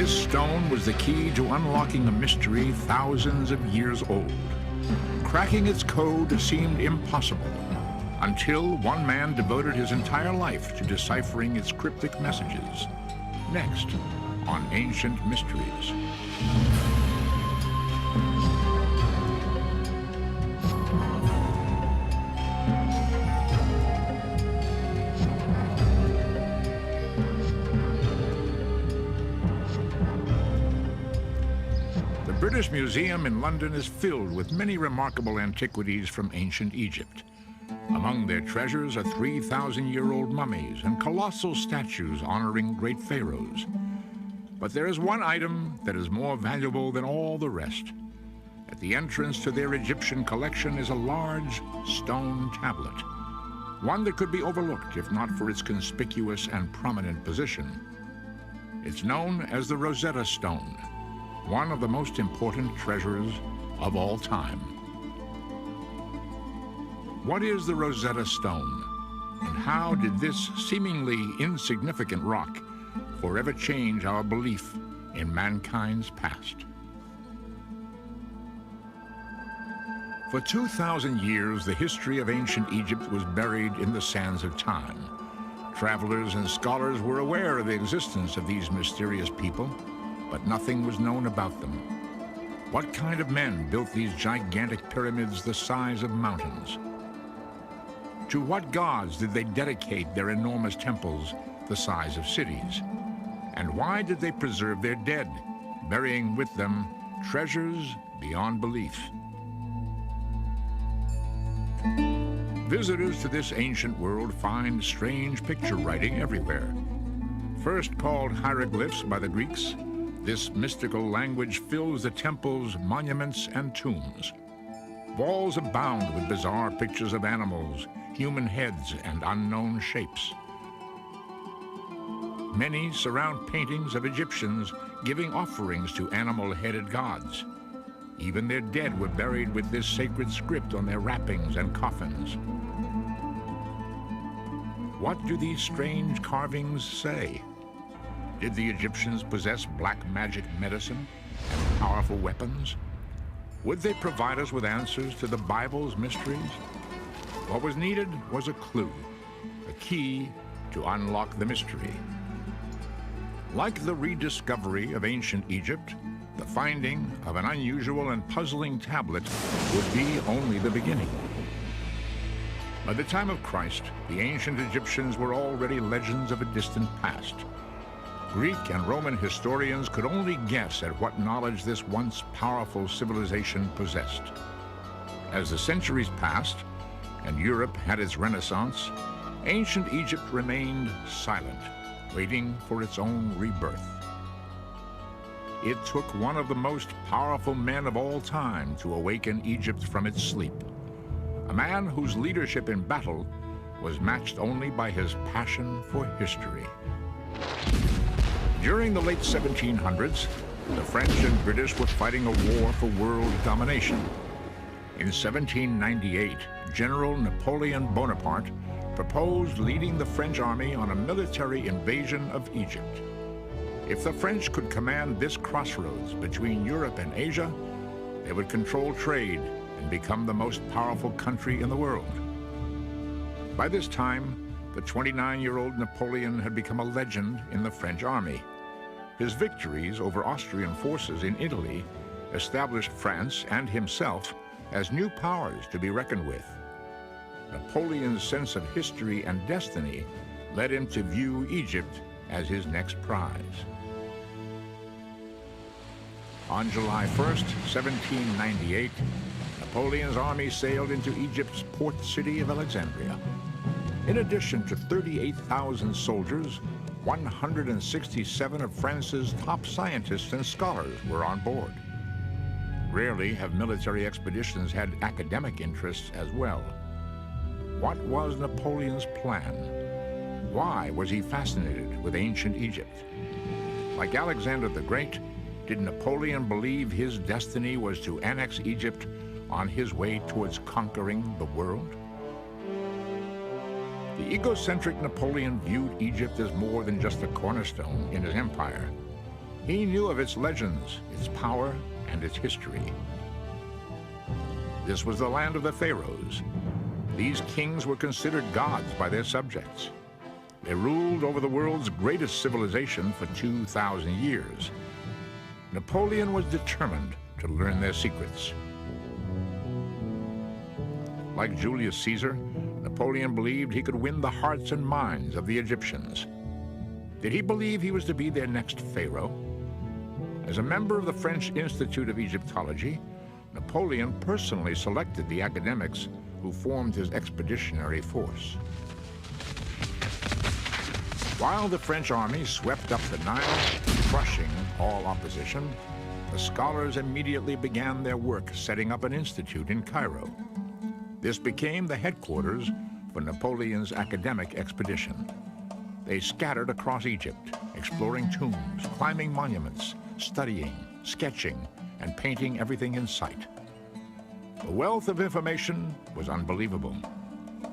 This stone was the key to unlocking a mystery thousands of years old. Cracking its code seemed impossible until one man devoted his entire life to deciphering its cryptic messages. Next, on Ancient Mysteries. The British Museum in London is filled with many remarkable antiquities from ancient Egypt. Among their treasures are 3,000-year-old mummies and colossal statues honoring great pharaohs. But there is one item that is more valuable than all the rest. At the entrance to their Egyptian collection is a large stone tablet, one that could be overlooked if not for its conspicuous and prominent position. It's known as the Rosetta Stone, one of the most important treasures of all time. What is the Rosetta Stone, and how did this seemingly insignificant rock forever change our belief in mankind's past? For 2,000 years, the history of ancient Egypt was buried in the sands of time. Travelers and scholars were aware of the existence of these mysterious people, but nothing was known about them. What kind of men built these gigantic pyramids the size of mountains? To what gods did they dedicate their enormous temples the size of cities? And why did they preserve their dead, burying with them treasures beyond belief? Visitors to this ancient world find strange picture writing everywhere. First called hieroglyphs by the Greeks, this mystical language fills the temples, monuments, and tombs. Walls abound with bizarre pictures of animals, human heads, and unknown shapes. Many surround paintings of Egyptians giving offerings to animal-headed gods. Even their dead were buried with this sacred script on their wrappings and coffins. What do these strange carvings say? Did the Egyptians possess black magic medicine and powerful weapons? Would they provide us with answers to the Bible's mysteries? What was needed was a clue, a key to unlock the mystery. Like the rediscovery of ancient Egypt, the finding of an unusual and puzzling tablet would be only the beginning. By the time of Christ, the ancient Egyptians were already legends of a distant past. Greek and Roman historians could only guess at what knowledge this once powerful civilization possessed. As the centuries passed and Europe had its Renaissance, ancient Egypt remained silent, waiting for its own rebirth. It took one of the most powerful men of all time to awaken Egypt from its sleep, a man whose leadership in battle was matched only by his passion for history. During the late 1700s, the French and British were fighting a war for world domination. In 1798, General Napoleon Bonaparte proposed leading the French army on a military invasion of Egypt. If the French could command this crossroads between Europe and Asia, they would control trade and become the most powerful country in the world. By this time, the 29-year-old Napoleon had become a legend in the French army. His victories over Austrian forces in Italy established France and himself as new powers to be reckoned with. Napoleon's sense of history and destiny led him to view Egypt as his next prize. On July 1st, 1798, Napoleon's army sailed into Egypt's port city of Alexandria. In addition to 38,000 soldiers, 167 of France's top scientists and scholars were on board. Rarely have military expeditions had academic interests as well. What was Napoleon's plan? Why was he fascinated with ancient Egypt? Like Alexander the Great, did Napoleon believe his destiny was to annex Egypt on his way towards conquering the world? The egocentric Napoleon viewed Egypt as more than just a cornerstone in his empire. He knew of its legends, its power, and its history. This was the land of the pharaohs. These kings were considered gods by their subjects. They ruled over the world's greatest civilization for 2,000 years. Napoleon was determined to learn their secrets. Like Julius Caesar, Napoleon believed he could win the hearts and minds of the Egyptians. Did he believe he was to be their next pharaoh? As a member of the French Institute of Egyptology, Napoleon personally selected the academics who formed his expeditionary force. While the French army swept up the Nile, crushing all opposition, the scholars immediately began their work setting up an institute in Cairo. This became the headquarters for Napoleon's academic expedition. They scattered across Egypt, exploring tombs, climbing monuments, studying, sketching, and painting everything in sight. The wealth of information was unbelievable.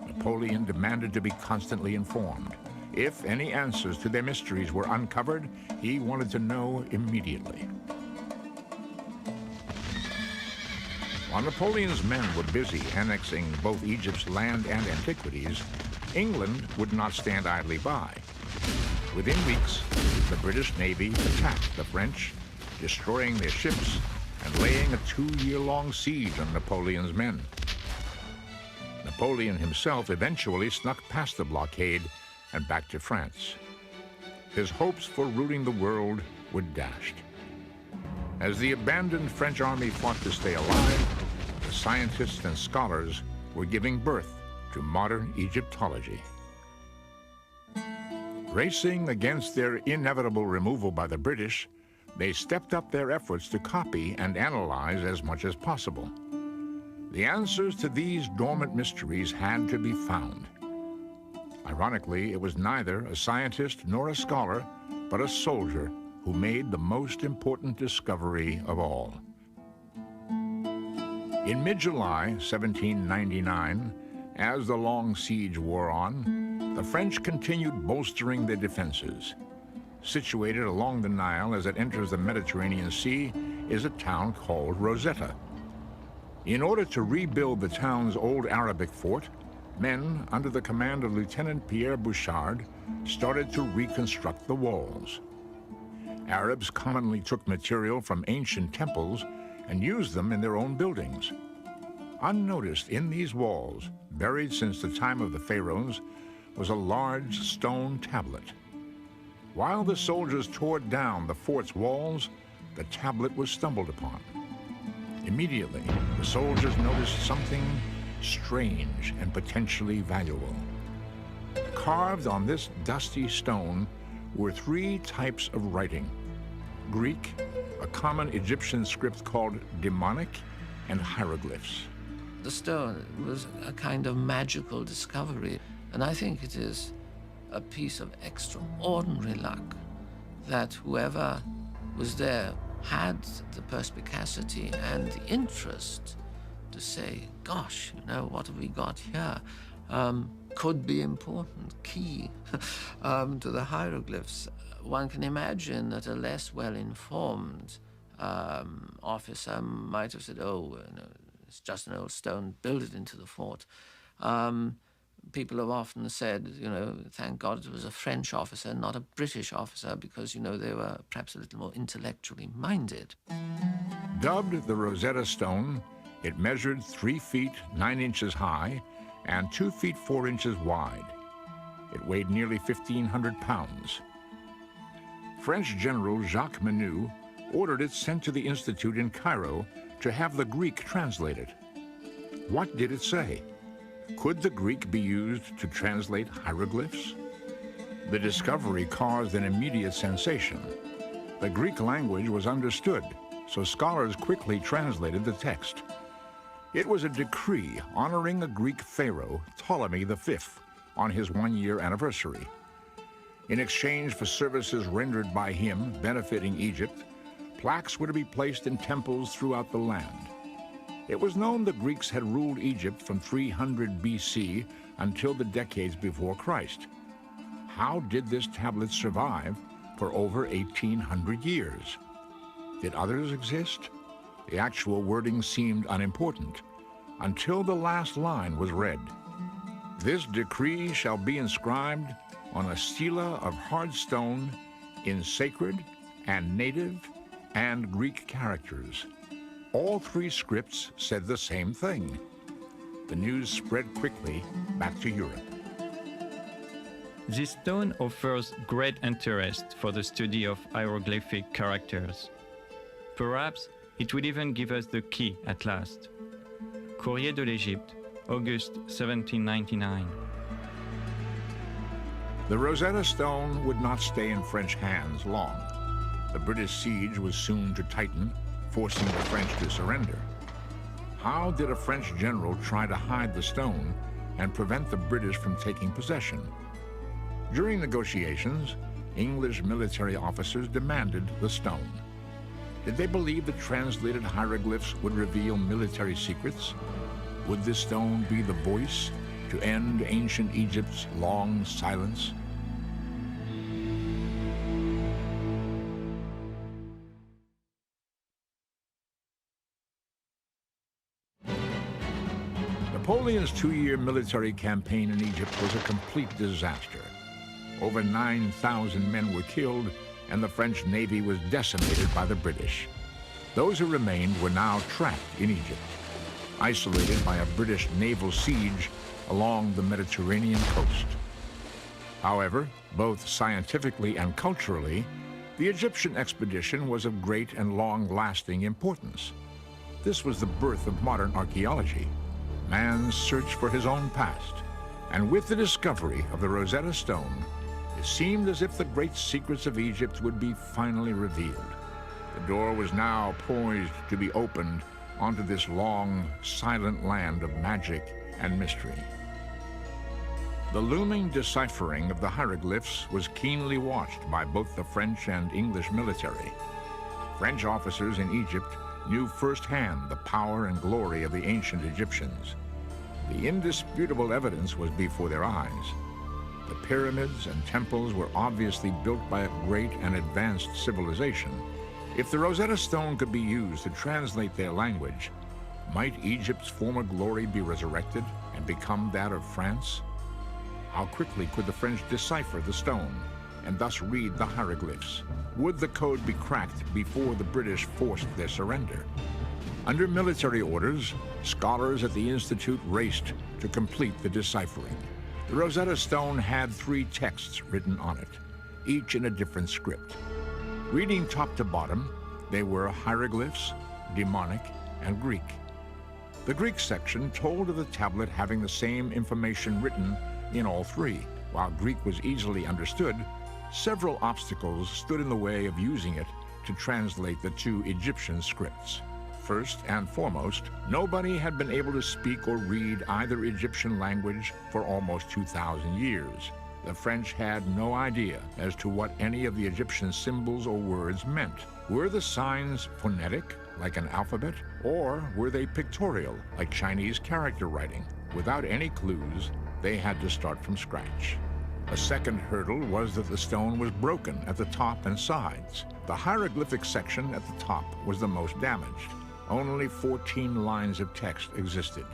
Napoleon demanded to be constantly informed. If any answers to their mysteries were uncovered, he wanted to know immediately. While Napoleon's men were busy annexing both Egypt's land and antiquities, England would not stand idly by. Within weeks, the British Navy attacked the French, destroying their ships and laying a 2-year-long siege on Napoleon's men. Napoleon himself eventually snuck past the blockade and back to France. His hopes for ruling the world were dashed. As the abandoned French army fought to stay alive, the scientists and scholars were giving birth to modern Egyptology. Racing against their inevitable removal by the British, they stepped up their efforts to copy and analyze as much as possible. The answers to these dormant mysteries had to be found. Ironically, it was neither a scientist nor a scholar, but a soldier who made the most important discovery of all. In mid-July 1799, as the long siege wore on, the French continued bolstering their defenses. Situated along the Nile as it enters the Mediterranean Sea is a town called Rosetta. In order to rebuild the town's old Arabic fort, men under the command of Lieutenant Pierre Bouchard started to reconstruct the walls. Arabs commonly took material from ancient temples and used them in their own buildings. Unnoticed in these walls, buried since the time of the pharaohs, was a large stone tablet. While the soldiers tore down the fort's walls, the tablet was stumbled upon. Immediately, the soldiers noticed something strange and potentially valuable. Carved on this dusty stone were 3 types of writing: Greek, a common Egyptian script called demonic, and hieroglyphs. The stone was a kind of magical discovery, and I think it is a piece of extraordinary luck that whoever was there had the perspicacity and the interest to say, gosh, what have we got here? Could be important, key to the hieroglyphs. One can imagine that a less well-informed officer might have said, it's just an old stone, build it into the fort. People have often said, thank God it was a French officer, not a British officer, because, they were perhaps a little more intellectually minded. Dubbed the Rosetta Stone, it measured 3 feet 9 inches high and 2 feet 4 inches wide. It weighed nearly 1,500 pounds. French General Jacques Menu ordered it sent to the Institute in Cairo to have the Greek translated. What did it say? Could the Greek be used to translate hieroglyphs? The discovery caused an immediate sensation. The Greek language was understood, so scholars quickly translated the text. It was a decree honoring a Greek pharaoh, Ptolemy V, on his 1-year anniversary. In exchange for services rendered by him benefiting Egypt, plaques were to be placed in temples throughout the land. It was known the Greeks had ruled Egypt from 300 BC until the decades before Christ. How did this tablet survive for over 1,800 years. Did others exist? The actual wording seemed unimportant until the last line was read. This decree shall be inscribed on a stela of hard stone in sacred and native and Greek characters. All three scripts said the same thing. The news spread quickly back to Europe. This stone offers great interest for the study of hieroglyphic characters. Perhaps it will even give us the key at last. Courrier de l'Égypte, August 1799. The Rosetta Stone would not stay in French hands long. The British siege was soon to tighten, forcing the French to surrender. How did a French general try to hide the stone and prevent the British from taking possession? During negotiations, English military officers demanded the stone. Did they believe the translated hieroglyphs would reveal military secrets? Would this stone be the voice to end ancient Egypt's long silence? Napoleon's 2-year military campaign in Egypt was a complete disaster. Over 9,000 men were killed, and the French Navy was decimated by the British. Those who remained were now trapped in Egypt, isolated by a British naval siege along the Mediterranean coast. However, both scientifically and culturally, the Egyptian expedition was of great and long-lasting importance. This was the birth of modern archaeology, man's search for his own past, and with the discovery of the Rosetta Stone, it seemed as if the great secrets of Egypt would be finally revealed. The door was now poised to be opened onto this long, silent land of magic and mystery. The looming deciphering of the hieroglyphs was keenly watched by both the French and English military. French officers in Egypt knew firsthand the power and glory of the ancient Egyptians. The indisputable evidence was before their eyes. The pyramids and temples were obviously built by a great and advanced civilization. If the Rosetta Stone could be used to translate their language, might Egypt's former glory be resurrected and become that of France? How quickly could the French decipher the stone and thus read the hieroglyphs? Would the code be cracked before the British forced their surrender? Under military orders, scholars at the Institute raced to complete the deciphering. The Rosetta Stone had 3 texts written on it, each in a different script. Reading top to bottom, they were hieroglyphs, demonic, and Greek. The Greek section told of the tablet having the same information written in all 3. While Greek was easily understood, several obstacles stood in the way of using it to translate the 2 Egyptian scripts. First and foremost, nobody had been able to speak or read either Egyptian language for almost 2,000 years. The French had no idea as to what any of the Egyptian symbols or words meant. Were the signs phonetic, like an alphabet, or were they pictorial, like Chinese character writing? Without any clues, they had to start from scratch. A second hurdle was that the stone was broken at the top and sides. The hieroglyphic section at the top was the most damaged. Only 14 lines of text existed.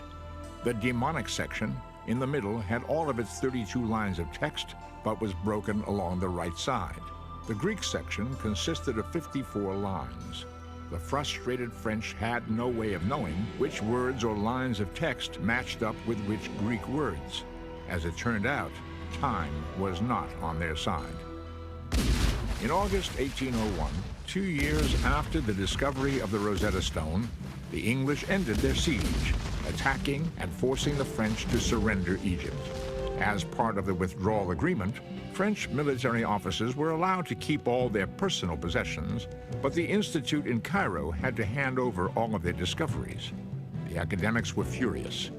The demonic section in the middle had all of its 32 lines of text, but was broken along the right side. The Greek section consisted of 54 lines. The frustrated French had no way of knowing which words or lines of text matched up with which Greek words. As it turned out, time was not on their side. In August 1801, 2 years after the discovery of the Rosetta Stone, the English ended their siege, attacking and forcing the French to surrender Egypt. As part of the withdrawal agreement, French military officers were allowed to keep all their personal possessions, but the Institute in Cairo had to hand over all of their discoveries. The academics were furious.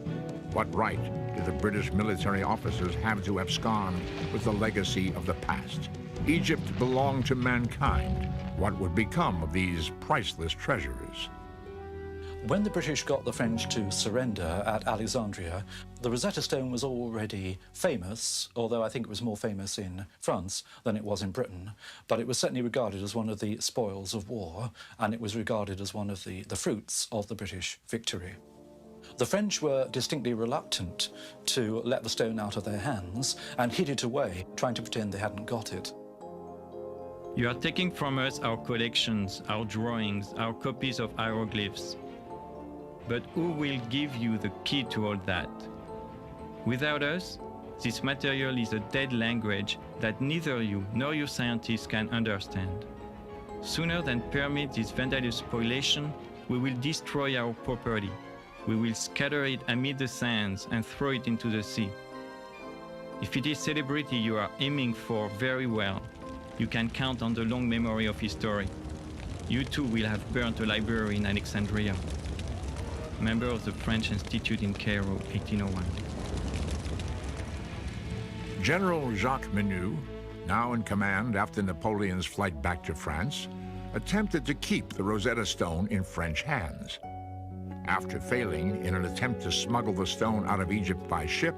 What right did the British military officers have to abscond with the legacy of the past? Egypt belonged to mankind. What would become of these priceless treasures? When the British got the French to surrender at Alexandria, the Rosetta Stone was already famous, although I think it was more famous in France than it was in Britain. But it was certainly regarded as one of the spoils of war, and it was regarded as one of the fruits of the British victory. The French were distinctly reluctant to let the stone out of their hands and hid it away, trying to pretend they hadn't got it. You are taking from us our collections, our drawings, our copies of hieroglyphs. But who will give you the key to all that? Without us, this material is a dead language that neither you nor your scientists can understand. Sooner than permit this vandalous spoliation, we will destroy our property. We will scatter it amid the sands and throw it into the sea. If it is celebrity you are aiming for, very well. You can count on the long memory of history. You too will have burnt a library in Alexandria. Member of the French Institute in Cairo, 1801. General Jacques Menu, now in command after Napoleon's flight back to France, attempted to keep the Rosetta Stone in French hands. After failing in an attempt to smuggle the stone out of Egypt by ship,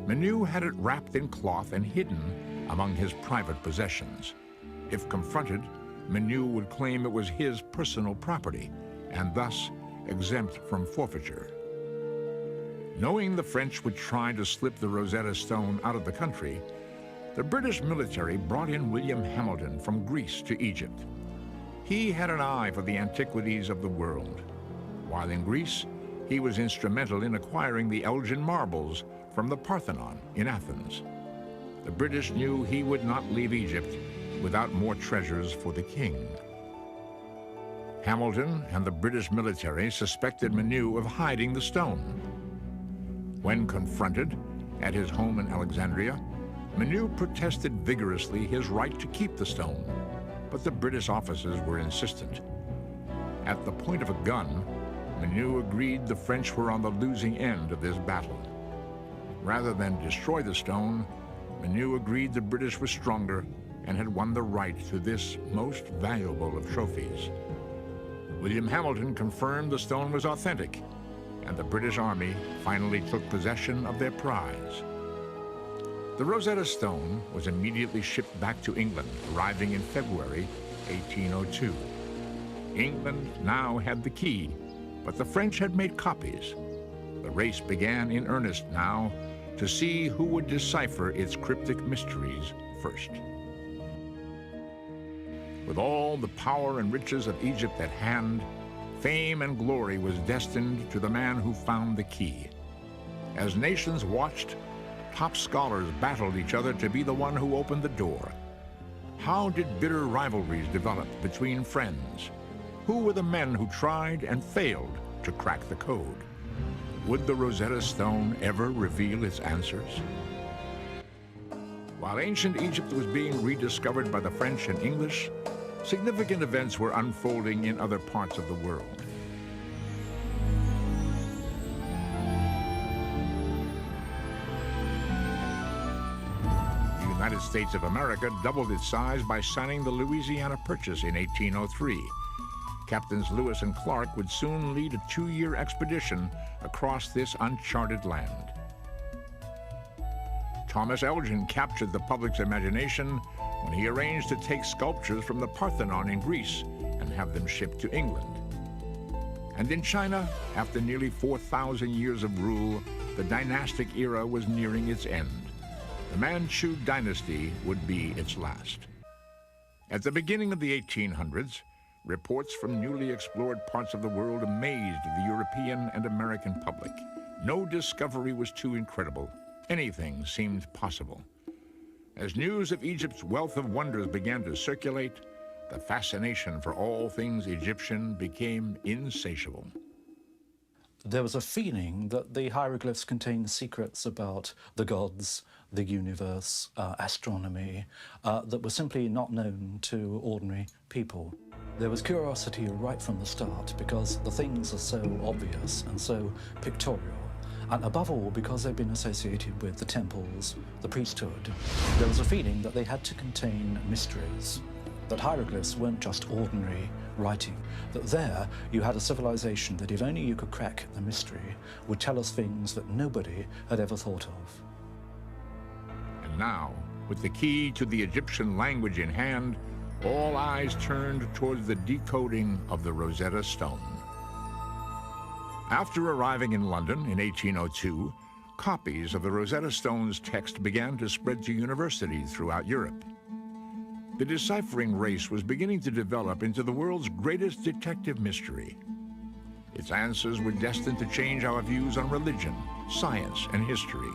Menu had it wrapped in cloth and hidden among his private possessions. If confronted, Menu would claim it was his personal property and thus exempt from forfeiture. Knowing the French would try to slip the Rosetta Stone out of the country, the British military brought in William Hamilton from Greece to Egypt. He had an eye for the antiquities of the world. While in Greece, he was instrumental in acquiring the Elgin marbles from the Parthenon in Athens. The British knew he would not leave Egypt without more treasures for the king. Hamilton and the British military suspected Menu of hiding the stone. When confronted at his home in Alexandria, Menu protested vigorously his right to keep the stone, but the British officers were insistent. At the point of a gun, Menu agreed the French were on the losing end of this battle. Rather than destroy the stone, Menu agreed the British were stronger and had won the right to this most valuable of trophies. William Hamilton confirmed the stone was authentic, and the British Army finally took possession of their prize. The Rosetta Stone was immediately shipped back to England, arriving in February 1802. England now had the key, but the French had made copies. The race began in earnest now to see who would decipher its cryptic mysteries first. With all the power and riches of Egypt at hand, fame and glory was destined to the man who found the key. As nations watched, top scholars battled each other to be the one who opened the door. How did bitter rivalries develop between friends? Who were the men who tried and failed to crack the code? Would the Rosetta Stone ever reveal its answers? While ancient Egypt was being rediscovered by the French and English, significant events were unfolding in other parts of the world. The United States of America doubled its size by signing the Louisiana Purchase in 1803. Captains Lewis and Clark would soon lead a 2-year expedition across this uncharted land. Thomas Elgin captured the public's imagination when he arranged to take sculptures from the Parthenon in Greece and have them shipped to England. And in China, after nearly 4,000 years of rule, the dynastic era was nearing its end. The Manchu dynasty would be its last. At the beginning of the 1800s, reports from newly explored parts of the world amazed the European and American public. No discovery was too incredible. Anything seemed possible. As news of Egypt's wealth of wonders began to circulate, the fascination for all things Egyptian became insatiable. There was a feeling that the hieroglyphs contained secrets about the gods, the universe, astronomy, that were simply not known to ordinary people. There was curiosity right from the start because the things are so obvious and so pictorial. And above all, because they've been associated with the temples, the priesthood, there was a feeling that they had to contain mysteries. that hieroglyphs weren't just ordinary writing, that there you had a civilization that, if only you could crack the mystery, would tell us things that nobody had ever thought of. And now, with the key to the Egyptian language in hand, all eyes turned towards the decoding of the Rosetta Stone. After arriving in London in 1802, copies of the Rosetta Stone's text began to spread to universities throughout Europe. The deciphering race was beginning to develop into the world's greatest detective mystery. Its answers were destined to change our views on religion, science, and history.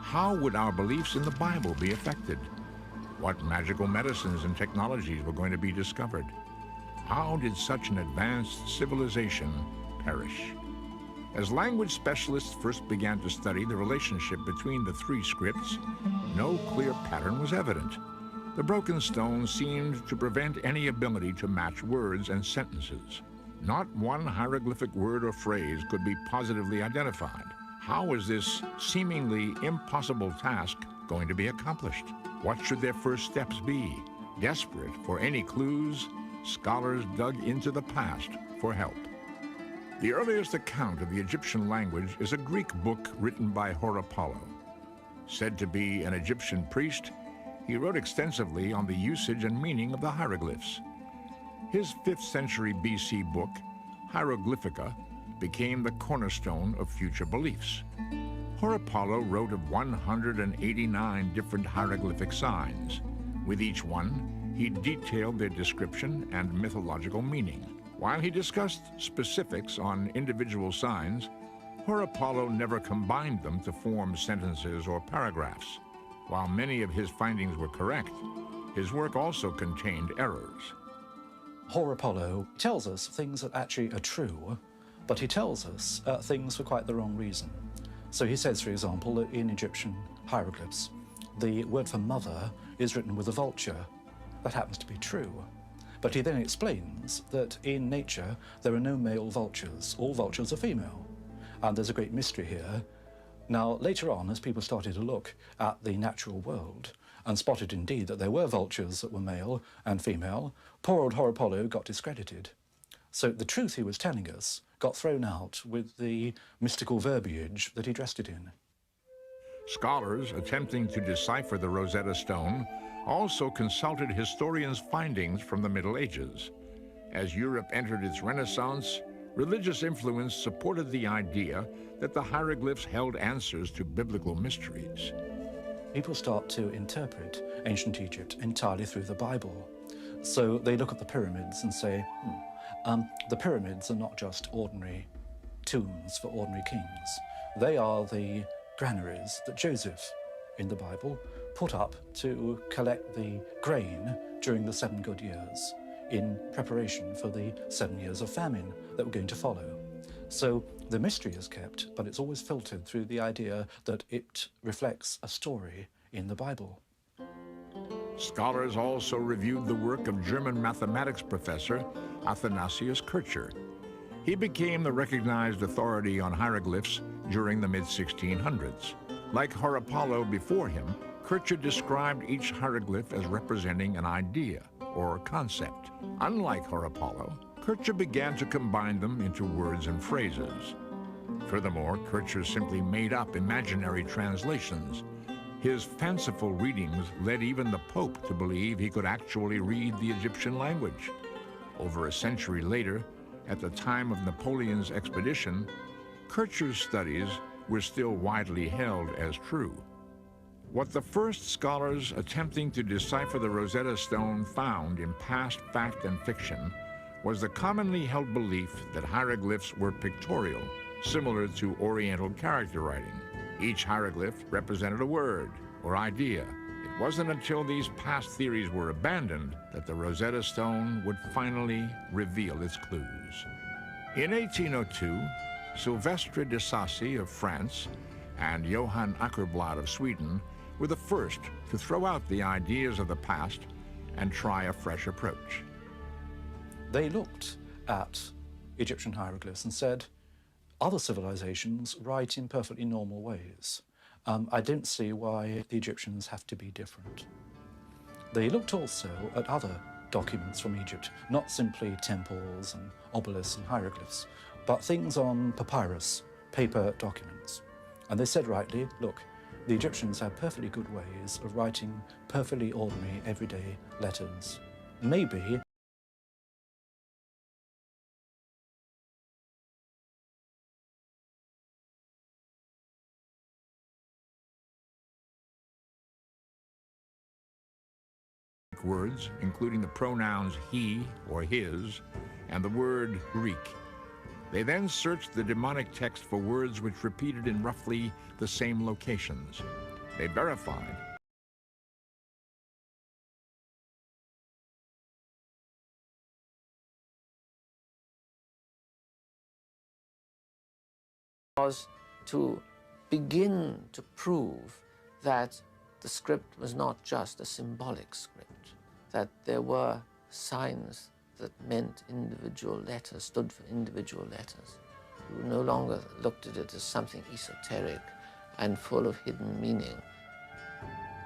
How would our beliefs in the Bible be affected? What magical medicines and technologies were going to be discovered? How did such an advanced civilization perish? As language specialists first began to study the relationship between the three scripts, no clear pattern was evident. The broken stone seemed to prevent any ability to match words and sentences. Not one hieroglyphic word or phrase could be positively identified. How was this seemingly impossible task going to be accomplished? What should their first steps be? Desperate for any clues, scholars dug into the past for help. The earliest account of the Egyptian language is a Greek book written by Horapollo. Said to be an Egyptian priest, he wrote extensively on the usage and meaning of the hieroglyphs. His 5th century BC book, Hieroglyphica, became the cornerstone of future beliefs. Horapollo wrote of 189 different hieroglyphic signs. With each one, he detailed their description and mythological meaning. While he discussed specifics on individual signs, Horapollo never combined them to form sentences or paragraphs. While many of his findings were correct, his work also contained errors. Horapollo tells us things that actually are true, but he tells us things for quite the wrong reason. So he says, for example, that in Egyptian hieroglyphs, the word for mother is written with a vulture. That happens to be true. But he then explains that in nature, there are no male vultures. All vultures are female. And there's a great mystery here. Now, later on, as people started to look at the natural world and spotted indeed that there were vultures that were male and female, poor old Horapollo got discredited. So the truth he was telling us got thrown out with the mystical verbiage that he dressed it in. Scholars attempting to decipher the Rosetta Stone also consulted historians' findings from the Middle Ages. As Europe entered its Renaissance, religious influence supported the idea that the hieroglyphs held answers to biblical mysteries. People start to interpret ancient Egypt entirely through the Bible. So they look at the pyramids and say, the pyramids are not just ordinary tombs for ordinary kings. They are the granaries that Joseph, in the Bible, put up to collect the grain during the 7 good years in preparation for the 7 years of famine that were going to follow. So the mystery is kept, but it's always filtered through the idea that it reflects a story in the Bible. Scholars also reviewed the work of German mathematics professor Athanasius Kircher. He became the recognized authority on hieroglyphs during the mid-1600s. Like Horapollo before him, Kircher described each hieroglyph as representing an idea or concept. Unlike Horapollo, Kircher began to combine them into words and phrases. Furthermore, Kircher simply made up imaginary translations. His fanciful readings led even the Pope to believe he could actually read the Egyptian language. Over a century later, at the time of Napoleon's expedition, Kircher's studies were still widely held as true. What the first scholars attempting to decipher the Rosetta Stone found in past fact and fiction was the commonly held belief that hieroglyphs were pictorial, similar to Oriental character writing. Each hieroglyph represented a word or idea. It wasn't until these past theories were abandoned that the Rosetta Stone would finally reveal its clues. In 1802, Sylvestre de Sacy of France and Johann Åkerblad of Sweden were the first to throw out the ideas of the past and try a fresh approach. They looked at Egyptian hieroglyphs and said, other civilizations write in perfectly normal ways. I don't see why the Egyptians have to be different. They looked also at other documents from Egypt, not simply temples and obelisks and hieroglyphs, but things on papyrus, paper documents. And they said rightly, look, the Egyptians had perfectly good ways of writing perfectly ordinary, everyday letters. Maybe words, including the pronouns he or his, and the word Greek. They then searched the demonic text for words which repeated in roughly the same locations. They verified was to begin to prove that the script was not just a symbolic script, that there were signs that meant individual letters, stood for individual letters. You no longer looked at it as something esoteric and full of hidden meaning.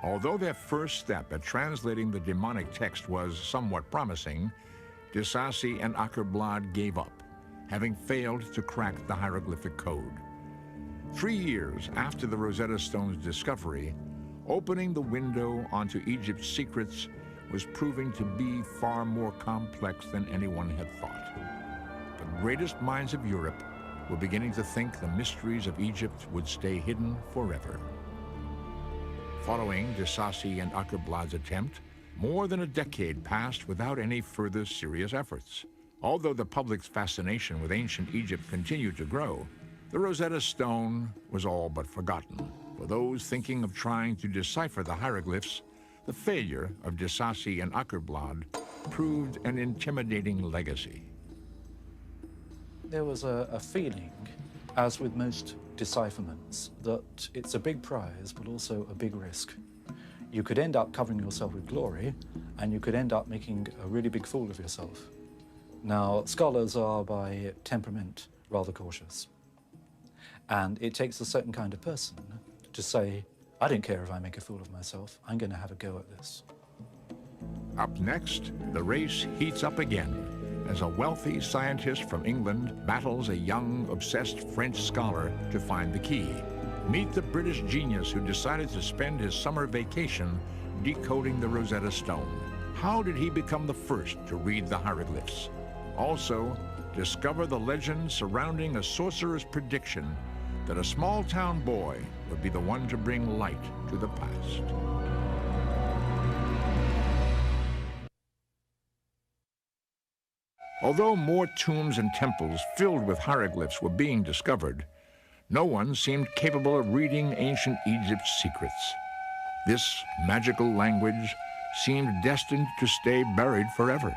Although their first step at translating the demonic text was somewhat promising, Disasi and Akerblad gave up, having failed to crack the hieroglyphic code. 3 years after the Rosetta Stone's discovery, opening the window onto Egypt's secrets was proving to be far more complex than anyone had thought. The greatest minds of Europe were beginning to think the mysteries of Egypt would stay hidden forever. Following Disasi and Akerblad's attempt, more than a decade passed without any further serious efforts. Although the public's fascination with ancient Egypt continued to grow, the Rosetta Stone was all but forgotten. For those thinking of trying to decipher the hieroglyphs, the failure of Disasi and Akerblad proved an intimidating legacy. there was a feeling, as with most decipherments, that it's a big prize but also a big risk. You could end up covering yourself with glory, and you could end up making a really big fool of yourself. Now, scholars are by temperament rather cautious. And it takes a certain kind of person to say, I don't care if I make a fool of myself, I'm going to have a go at this. Up next, the race heats up again as a wealthy scientist from England battles a young, obsessed French scholar to find the key. Meet the British genius who decided to spend his summer vacation decoding the Rosetta Stone. How did he become the first to read the hieroglyphs? Also, discover the legend surrounding a sorcerer's prediction that a small-town boy would be the one to bring light to the past. Although more tombs and temples filled with hieroglyphs were being discovered, no one seemed capable of reading ancient Egypt's secrets. This magical language seemed destined to stay buried forever.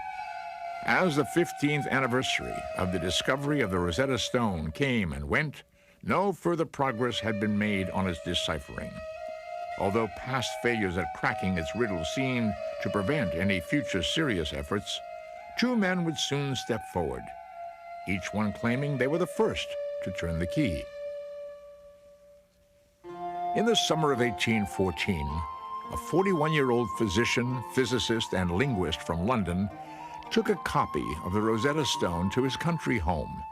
As the 15th anniversary of the discovery of the Rosetta Stone came and went, no further progress had been made on its deciphering. Although past failures at cracking its riddle seemed to prevent any future serious efforts, two men would soon step forward, each one claiming they were the first to turn the key. In the summer of 1814, a 41-year-old physician, physicist, and linguist from London took a copy of the Rosetta Stone to his country home.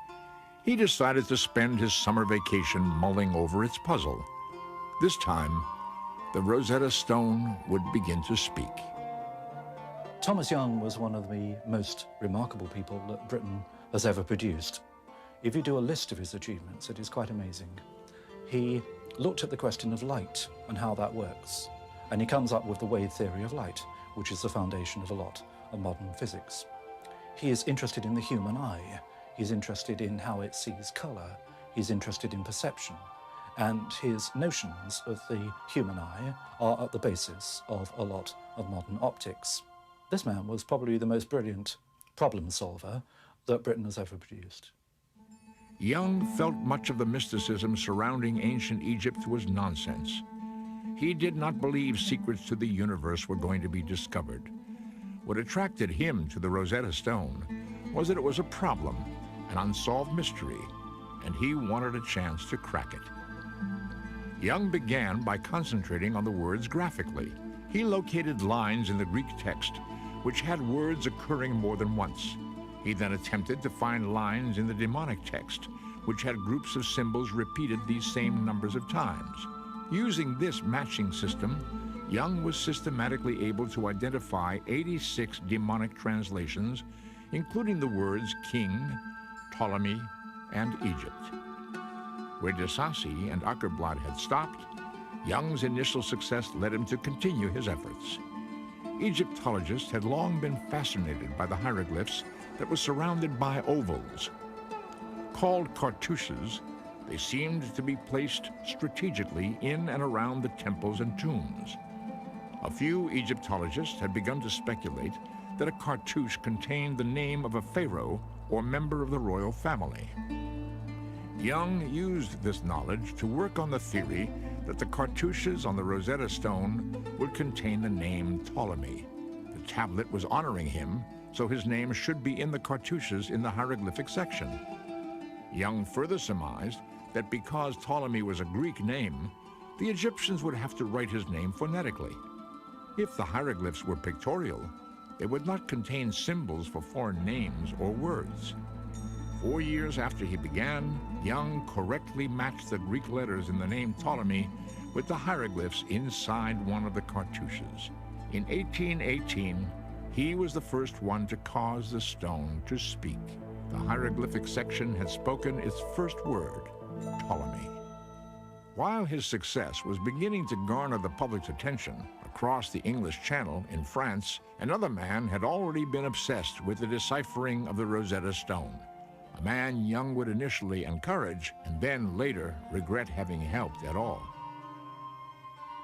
He decided to spend his summer vacation mulling over its puzzle. This time, the Rosetta Stone would begin to speak. Thomas Young was one of the most remarkable people that Britain has ever produced. If you do a list of his achievements, it is quite amazing. He looked at the question of light and how that works, and he comes up with the wave theory of light, which is the foundation of a lot of modern physics. He is interested in the human eye. He's interested in how it sees color. He's interested in perception. And his notions of the human eye are at the basis of a lot of modern optics. This man was probably the most brilliant problem solver that Britain has ever produced. Young felt much of the mysticism surrounding ancient Egypt was nonsense. He did not believe secrets to the universe were going to be discovered. What attracted him to the Rosetta Stone was that it was a problem, an unsolved mystery, and he wanted a chance to crack it. Young began by concentrating on the words graphically. He located lines in the Greek text which had words occurring more than once. He then attempted to find lines in the demonic text, which had groups of symbols repeated these same numbers of times. Using this matching system, Young was systematically able to identify 86 demonic translations, including the words king, Ptolemy, and Egypt. Where de Sacy and Ackerblad had stopped, Young's initial success led him to continue his efforts. Egyptologists had long been fascinated by the hieroglyphs that were surrounded by ovals. Called cartouches, they seemed to be placed strategically in and around the temples and tombs. A few Egyptologists had begun to speculate that a cartouche contained the name of a pharaoh or member of the royal family. Young used this knowledge to work on the theory that the cartouches on the Rosetta Stone would contain the name Ptolemy. The tablet was honoring him, so his name should be in the cartouches in the hieroglyphic section. Young further surmised that because Ptolemy was a Greek name, the Egyptians would have to write his name phonetically. If the hieroglyphs were pictorial, they would not contain symbols for foreign names or words. 4 years after he began, Young correctly matched the Greek letters in the name Ptolemy with the hieroglyphs inside one of the cartouches. In 1818, he was the first one to cause the stone to speak. The hieroglyphic section had spoken its first word, Ptolemy. While his success was beginning to garner the public's attention, across the English Channel in France, another man had already been obsessed with the deciphering of the Rosetta Stone. A man Young would initially encourage and then later regret having helped at all.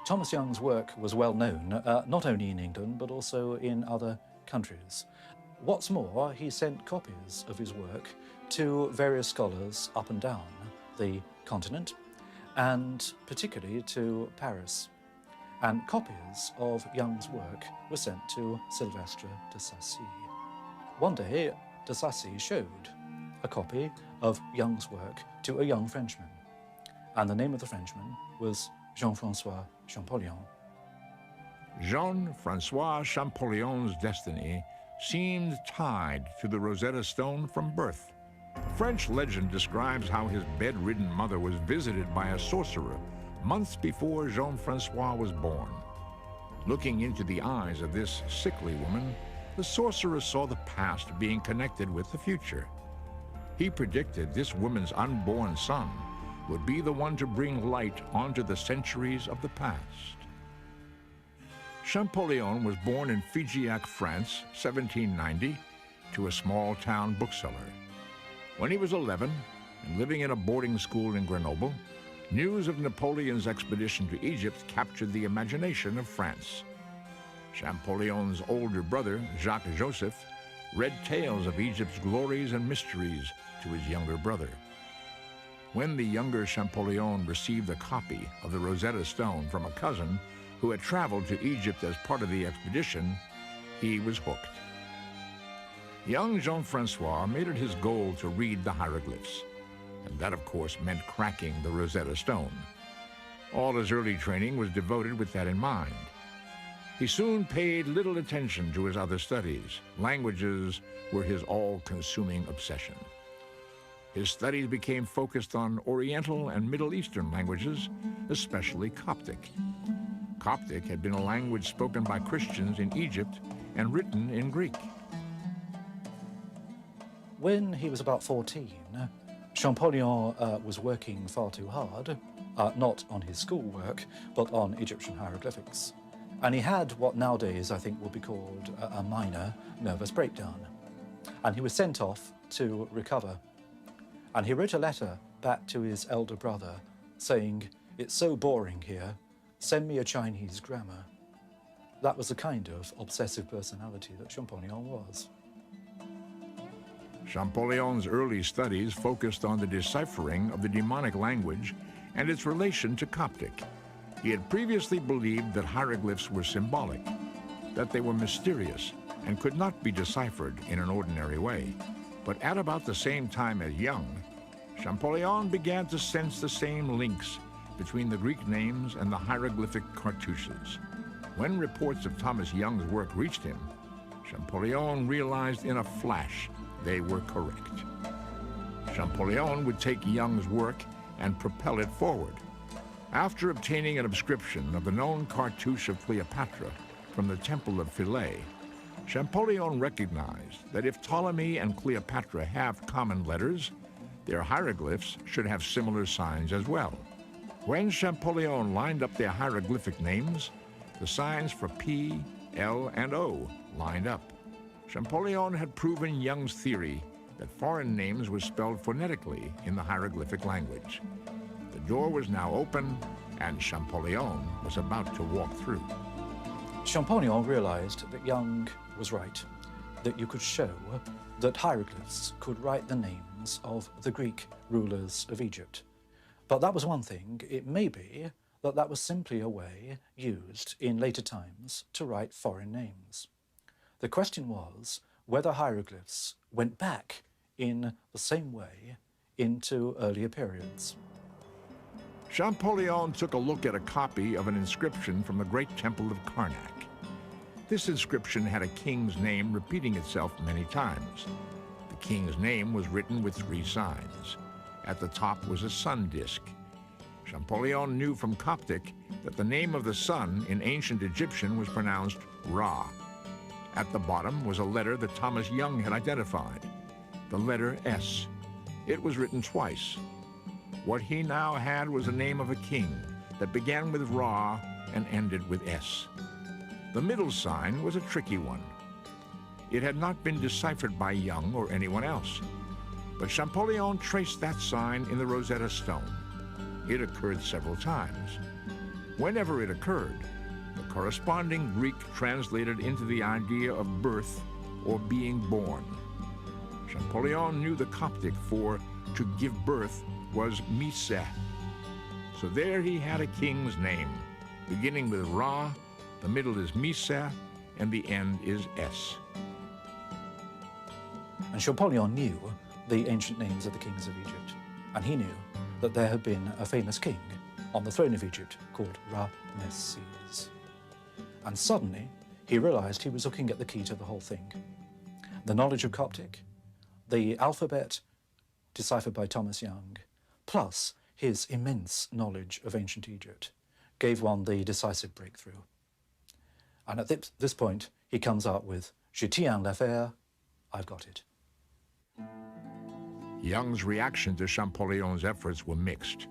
Thomas Young's work was well known, not only in England, but also in other countries. What's more, he sent copies of his work to various scholars up and down the continent, and particularly to Paris. And copies of Young's work were sent to Sylvestre de Sacy. One day, de Sacy showed a copy of Young's work to a young Frenchman, and the name of the Frenchman was Jean-François Champollion. Jean-François Champollion's destiny seemed tied to the Rosetta Stone from birth. French legend describes how his bedridden mother was visited by a sorcerer months before Jean-François was born. Looking into the eyes of this sickly woman, the sorcerer saw the past being connected with the future. He predicted this woman's unborn son would be the one to bring light onto the centuries of the past. Champollion was born in Figeac, France, 1790, to a small-town bookseller. When he was 11 and living in a boarding school in Grenoble, news of Napoleon's expedition to Egypt captured the imagination of France. Champollion's older brother, Jacques-Joseph, read tales of Egypt's glories and mysteries to his younger brother. When the younger Champollion received a copy of the Rosetta Stone from a cousin who had traveled to Egypt as part of the expedition, he was hooked. Young Jean-François made it his goal to read the hieroglyphs, and that, of course, meant cracking the Rosetta Stone. All his early training was devoted with that in mind. He soon paid little attention to his other studies. Languages were his all-consuming obsession. His studies became focused on Oriental and Middle Eastern languages, especially Coptic. Coptic had been a language spoken by Christians in Egypt and written in Greek. When he was about 14, Champollion was working far too hard, not on his schoolwork, but on Egyptian hieroglyphics. And he had what nowadays I think would be called a minor nervous breakdown. And he was sent off to recover. And he wrote a letter back to his elder brother saying, "It's so boring here, send me a Chinese grammar." That was the kind of obsessive personality that Champollion was. Champollion's early studies focused on the deciphering of the demonic language and its relation to Coptic. He had previously believed that hieroglyphs were symbolic, that they were mysterious and could not be deciphered in an ordinary way. But at about the same time as Young, Champollion began to sense the same links between the Greek names and the hieroglyphic cartouches. When reports of Thomas Young's work reached him, Champollion realized in a flash they were correct. Champollion would take Young's work and propel it forward. After obtaining an inscription of the known cartouche of Cleopatra from the Temple of Philae, Champollion recognized that if Ptolemy and Cleopatra have common letters, their hieroglyphs should have similar signs as well. When Champollion lined up their hieroglyphic names, the signs for P, L, and O lined up. Champollion had proven Young's theory that foreign names were spelled phonetically in the hieroglyphic language. The door was now open, and Champollion was about to walk through. Champollion realized that Young was right, that you could show that hieroglyphs could write the names of the Greek rulers of Egypt. But that was one thing. It may be that that was simply a way used in later times to write foreign names. The question was whether hieroglyphs went back in the same way into earlier periods. Champollion took a look at a copy of an inscription from the great temple of Karnak. This inscription had a king's name repeating itself many times. The king's name was written with 3 signs. At the top was a sun disk. Champollion knew from Coptic that the name of the sun in ancient Egyptian was pronounced Ra. At the bottom was a letter that Thomas Young had identified, the letter S. It was written twice. What he now had was the name of a king that began with Ra and ended with S. The middle sign was a tricky one. It had not been deciphered by Young or anyone else, but Champollion traced that sign in the Rosetta Stone. It occurred several times. Whenever it occurred, the corresponding Greek translated into the idea of birth or being born. Champollion knew the Coptic for to give birth was Mise. So there he had a king's name, beginning with Ra, the middle is Mise, and the end is S. And Champollion knew the ancient names of the kings of Egypt, and he knew that there had been a famous king on the throne of Egypt called Ramesses. And suddenly, he realized he was looking at the key to the whole thing. The knowledge of Coptic, the alphabet deciphered by Thomas Young, plus his immense knowledge of ancient Egypt, gave one the decisive breakthrough. And at this point, he comes out with, "Je tiens l'affaire, I've got it." Young's reaction to Champollion's efforts were mixed.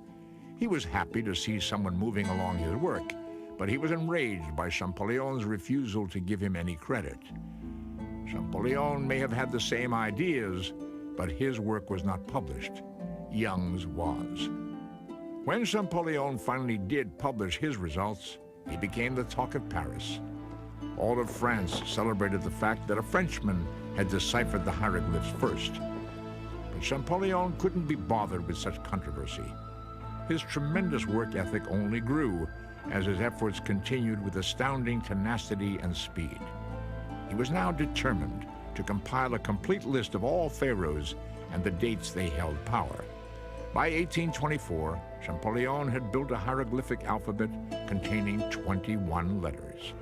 He was happy to see someone moving along his work, but he was enraged by Champollion's refusal to give him any credit. Champollion may have had the same ideas, but his work was not published. Young's was. When Champollion finally did publish his results, he became the talk of Paris. All of France celebrated the fact that a Frenchman had deciphered the hieroglyphs first. But Champollion couldn't be bothered with such controversy. His tremendous work ethic only grew as his efforts continued with astounding tenacity and speed. He was now determined to compile a complete list of all pharaohs and the dates they held power. By 1824, Champollion had built a hieroglyphic alphabet containing 21 letters.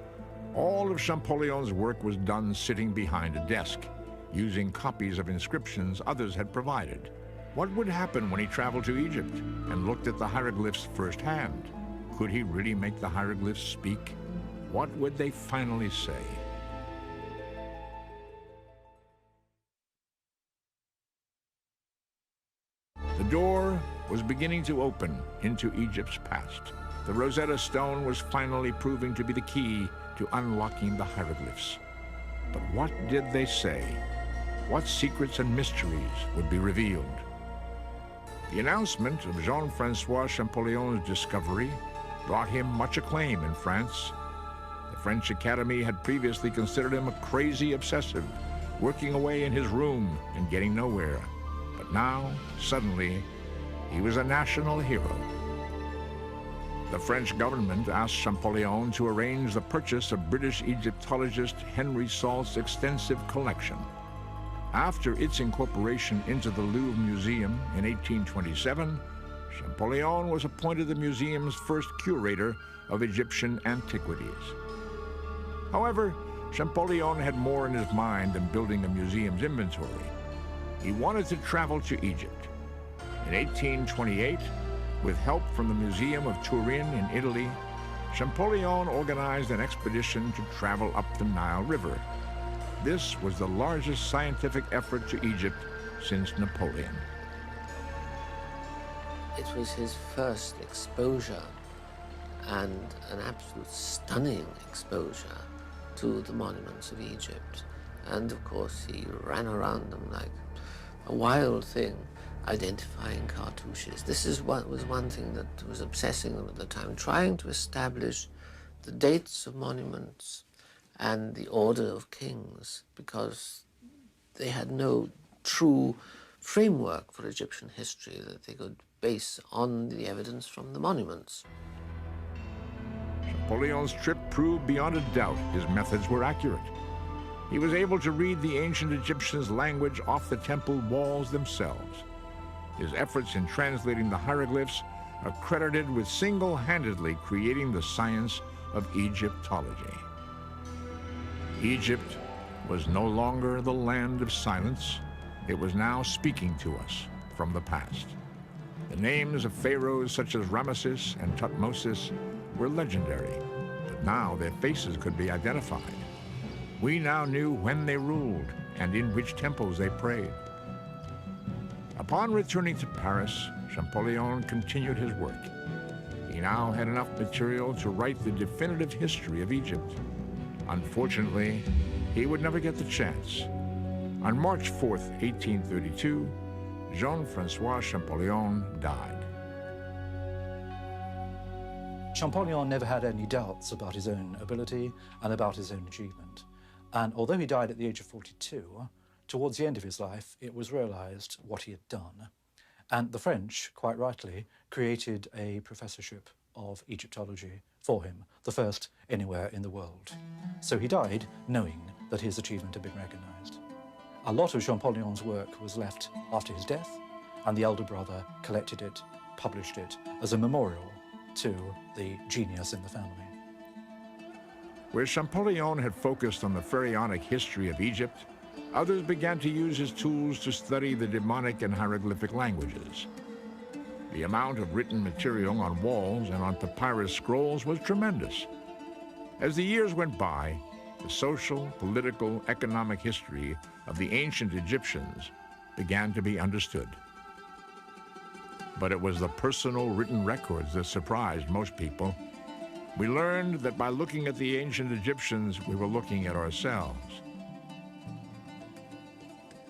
All of Champollion's work was done sitting behind a desk, using copies of inscriptions others had provided. What would happen when he traveled to Egypt and looked at the hieroglyphs firsthand? Could he really make the hieroglyphs speak? What would they finally say? The door was beginning to open into Egypt's past. The Rosetta Stone was finally proving to be the key to unlocking the hieroglyphs. But what did they say? What secrets and mysteries would be revealed? The announcement of Jean-François Champollion's discovery brought him much acclaim in France. The French Academy had previously considered him a crazy obsessive, working away in his room and getting nowhere. But now, suddenly, he was a national hero. The French government asked Champollion to arrange the purchase of British Egyptologist Henry Salt's extensive collection. After its incorporation into the Louvre Museum in 1827, Champollion was appointed the museum's first curator of Egyptian antiquities. However, Champollion had more in his mind than building a museum's inventory. He wanted to travel to Egypt. In 1828, with help from the Museum of Turin in Italy, Champollion organized an expedition to travel up the Nile River. This was the largest scientific effort to Egypt since Napoleon. It was his first exposure, and an absolute stunning exposure to the monuments of Egypt. And of course, he ran around them like a wild thing, identifying cartouches. This was one thing that was obsessing them at the time, trying to establish the dates of monuments and the order of kings, because they had no true framework for Egyptian history that they could base on the evidence from the monuments. Champollyon's trip proved beyond a doubt his methods were accurate. He was able to read the ancient Egyptians' language off the temple walls themselves. His efforts in translating the hieroglyphs are credited with single-handedly creating the science of Egyptology. Egypt was no longer the land of silence. It was now speaking to us from the past. The names of pharaohs such as Ramesses and Tutmosis were legendary, but now their faces could be identified. We now knew when they ruled and in which temples they prayed. Upon returning to Paris, Champollion continued his work. He now had enough material to write the definitive history of Egypt. Unfortunately, he would never get the chance. On March 4th, 1832, Jean-Francois Champollion died. Champollion never had any doubts about his own ability and about his own achievement. And although he died at the age of 42, towards the end of his life, it was realized what he had done. And the French, quite rightly, created a professorship of Egyptology for him, the first anywhere in the world. So he died knowing that his achievement had been recognized. A lot of Champollion's work was left after his death, and the elder brother collected it, published it as a memorial to the genius in the family. Where Champollion had focused on the pharaonic history of Egypt, others began to use his tools to study the demonic and hieroglyphic languages. The amount of written material on walls and on papyrus scrolls was tremendous. As the years went by, the social, political, economic history of the ancient Egyptians began to be understood. But it was the personal written records that surprised most people. We learned that by looking at the ancient Egyptians, we were looking at ourselves.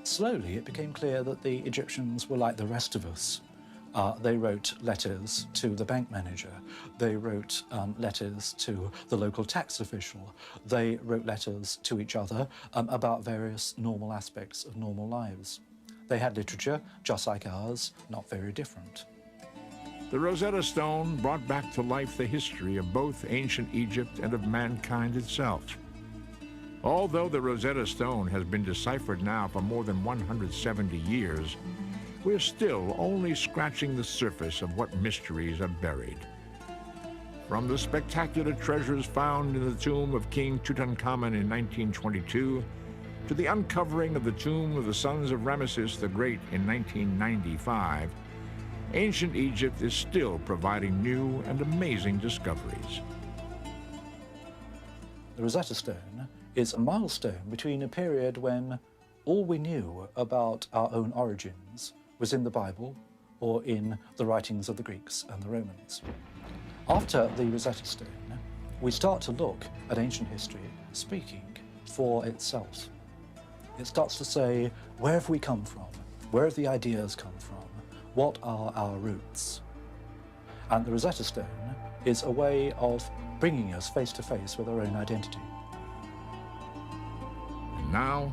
Slowly, it became clear that the Egyptians were like the rest of us. They wrote letters to the bank manager. They wrote letters to the local tax official. They wrote letters to each other about various normal aspects of normal lives. They had literature, just like ours, not very different. The Rosetta Stone brought back to life the history of both ancient Egypt and of mankind itself. Although the Rosetta Stone has been deciphered now for more than 170 years, we're still only scratching the surface of what mysteries are buried. From the spectacular treasures found in the tomb of King Tutankhamun in 1922, to the uncovering of the tomb of the sons of Ramesses the Great in 1995, ancient Egypt is still providing new and amazing discoveries. The Rosetta Stone is a milestone between a period when all we knew about our own origins was in the Bible or in the writings of the Greeks and the Romans. After the Rosetta Stone, we start to look at ancient history speaking for itself. It starts to say, where have we come from? Where have the ideas come from? What are our roots? And the Rosetta Stone is a way of bringing us face to face with our own identity. And now,